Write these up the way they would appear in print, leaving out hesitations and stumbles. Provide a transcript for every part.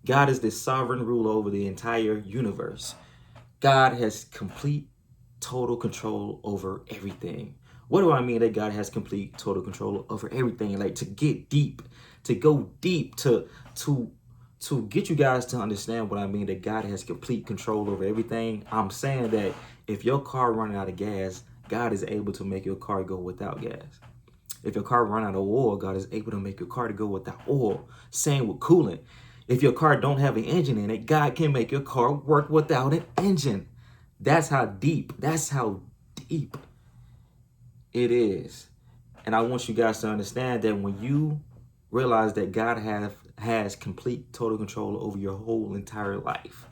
God is the sovereign ruler over the entire universe. God has complete, total control over everything. What do I mean that God has complete, total control over everything? Like, to get deep, to go deep, to get you guys to understand what I mean that God has complete control over everything. I'm saying that if your car running out of gas, God is able to make your car go without gas. If your car run out of oil, God is able to make your car to go without oil. Same with coolant. If your car don't have an engine in it, God can make your car work without an engine. That's how deep it is. And I want you guys to understand that when you realize that God has complete total control over your whole entire life,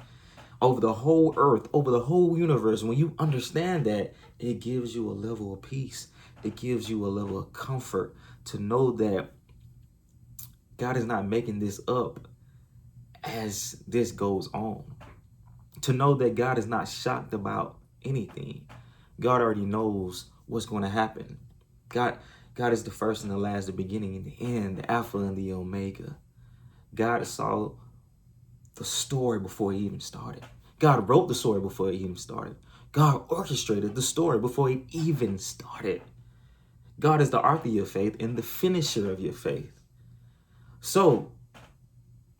over the whole earth, over the whole universe, when you understand that, it gives you a level of peace. It gives you a level of comfort to know that God is not making this up as this goes on. To know that God is not shocked about anything. God already knows what's going to happen. God, God is the first and the last, the beginning and the end, the Alpha and the Omega. God saw the story before it even started. God wrote the story before it even started. God orchestrated the story before it even started. God is the author of your faith and the finisher of your faith. So,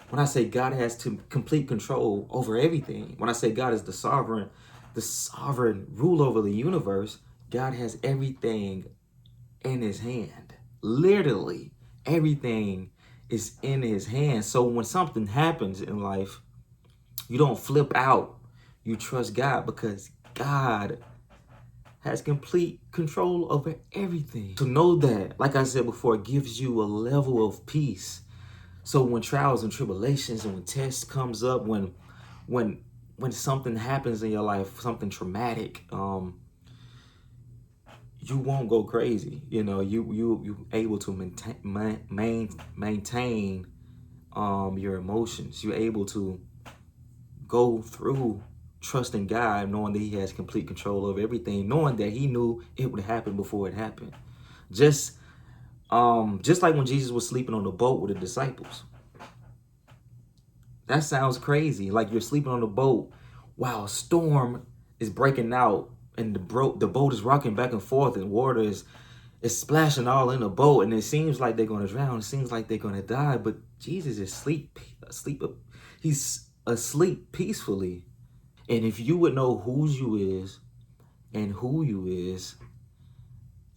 when I say God has complete control over everything, when I say God is the sovereign rule over the universe, God has everything in his hand. Literally, everything is in his hand. So when something happens in life, you don't flip out. You trust God because God has complete control over everything. To know that, like I said before, it gives you a level of peace. So when trials and tribulations and when tests comes up, when something happens in your life, something traumatic, you won't go crazy. You know, you able to maintain your emotions. You're able to go through trusting God, knowing that He has complete control over everything, knowing that He knew it would happen before it happened. Just like when Jesus was sleeping on the boat with the disciples. That sounds crazy. Like you're sleeping on the boat while a storm is breaking out and the boat is rocking back and forth and water is splashing all in the boat and it seems like they're going to drown. It seems like they're going to die, but Jesus is asleep. He's asleep peacefully. And if you would know whose you is and who you is,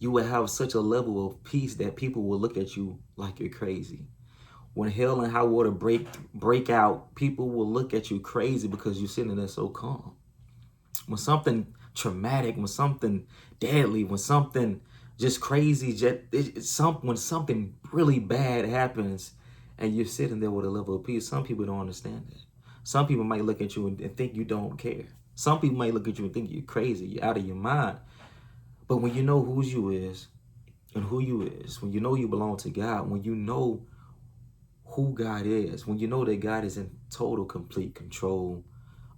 you would have such a level of peace that people will look at you like you're crazy. When hell and high water break out, people will look at you crazy because you're sitting there so calm. When something traumatic, when something deadly, when something just crazy, when something really bad happens and you're sitting there with a level of peace, some people don't understand that. Some people might look at you and think you don't care. Some people might look at you and think you're crazy, you're out of your mind. But when you know whose you is and who you is, when you know you belong to God, when you know who God is, when you know that God is in total, complete control,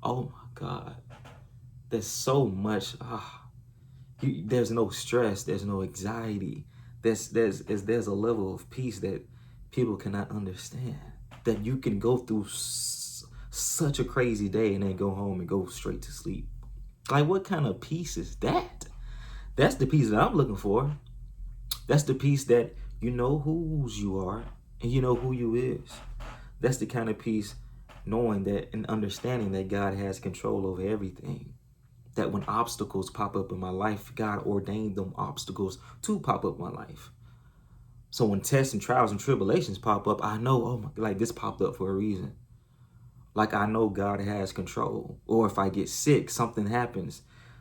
oh my God, there's so much. There's no stress, there's no anxiety. There's a level of peace that people cannot understand. That you can go through such a crazy day and then go home and go straight to sleep. Like, what kind of peace is that? That's the peace that I'm looking for. That's the peace that you know whose you are and you know who you is. That's the kind of peace knowing that and understanding that God has control over everything. That when obstacles pop up in my life, God ordained them obstacles to pop up in my life. So when tests and trials and tribulations pop up, I know, oh my, like this popped up for a reason. Like I know God has control. Or if I get sick, something happens.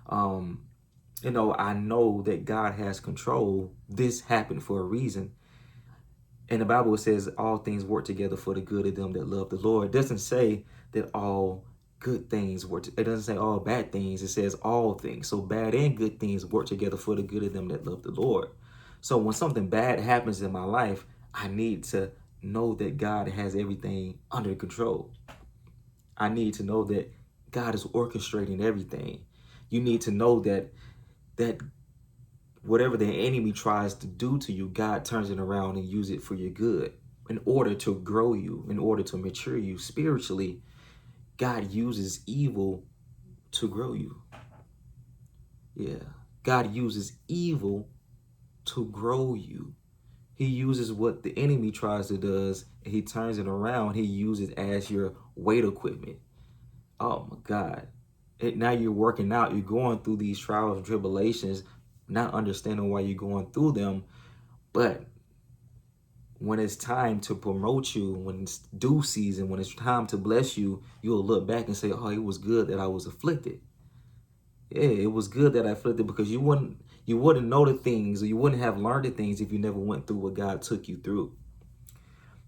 I know that God has control. This happened for a reason. And the Bible says all things work together for the good of them that love the Lord. It doesn't say that all good things work. It doesn't say all bad things. It says all things. So bad and good things work together for the good of them that love the Lord. So when something bad happens in my life, I need to know that God has everything under control. I need to know that God is orchestrating everything. You need to know that whatever the enemy tries to do to you, God turns it around and use it for your good. in order to grow you, in order to mature you spiritually, God uses evil to grow you. Yeah. God uses evil to grow you. He uses what the enemy tries to does, and he turns it around. He uses it as your weight equipment. Oh my God. Now you're working out, you're going through these trials and tribulations, not understanding why you're going through them. But when it's time to promote you, when it's due season, when it's time to bless you, you'll look back and say, oh, it was good that I was afflicted. Yeah, it was good that I afflicted, because you wouldn't know the things, or you wouldn't have learned the things if you never went through what God took you through.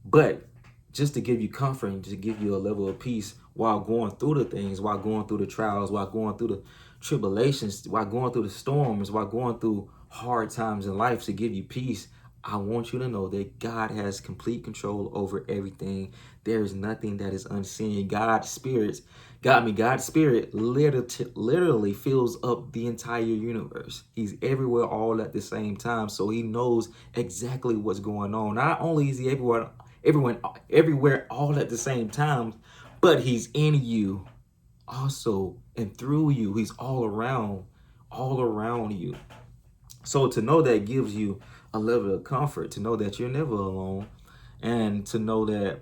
But just to give you comfort and to give you a level of peace while going through the things, while going through the trials, while going through the tribulations, while going through the storms, while going through hard times in life, to give you peace, I want you to know that God has complete control over everything. There is nothing that is unseen. God's spirit literally fills up the entire universe. He's everywhere all at the same time. So he knows exactly what's going on. Not only is he everywhere all at the same time, but he's in you also and through you. He's all around you. So to know that gives you a level of comfort, to know that you're never alone, and to know that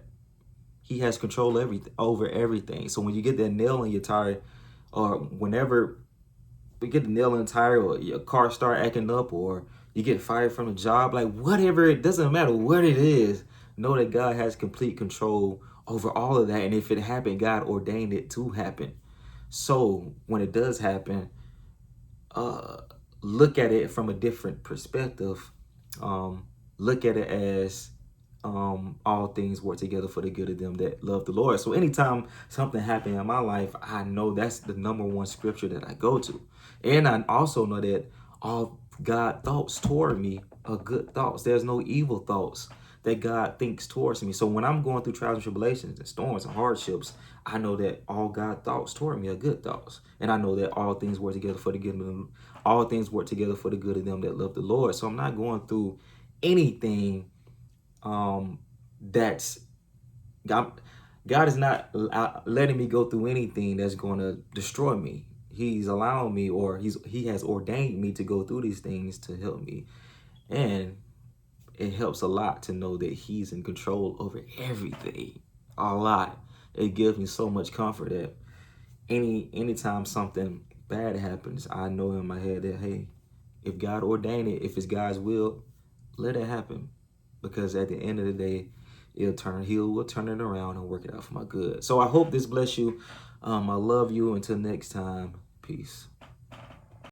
he has control over everything. So when you get that nail in your tire, or whenever we get the nail in the tire, or your car start acting up, or you get fired from a job, like whatever, it doesn't matter what it is, know that God has complete control over all of that. And if it happened, God ordained it to happen. So when it does happen, uh, look at it from a different perspective. Look at it as all things work together for the good of them that love the Lord. So anytime something happened in my life, I know that's the number one scripture that I go to. And I also know that all God thoughts toward me are good thoughts. There's no evil thoughts that God thinks towards me. So when I'm going through trials and tribulations and storms and hardships, I know that all God thoughts toward me are good thoughts. And I know that all things work together for the good of them. All things work together for the good of them that love the Lord. So I'm not going through anything that's God is not letting me go through anything that's going to destroy me. He's allowing me, or he has ordained me to go through these things to help me. And it helps a lot to know that he's in control over everything. A lot. It gives me so much comfort that anytime something bad happens, I know in my head that, hey, if God ordained it, if it's God's will, let it happen. Because at the end of the day, he will turn it around and work it out for my good. So I hope this bless you. I love you. Until next time, peace.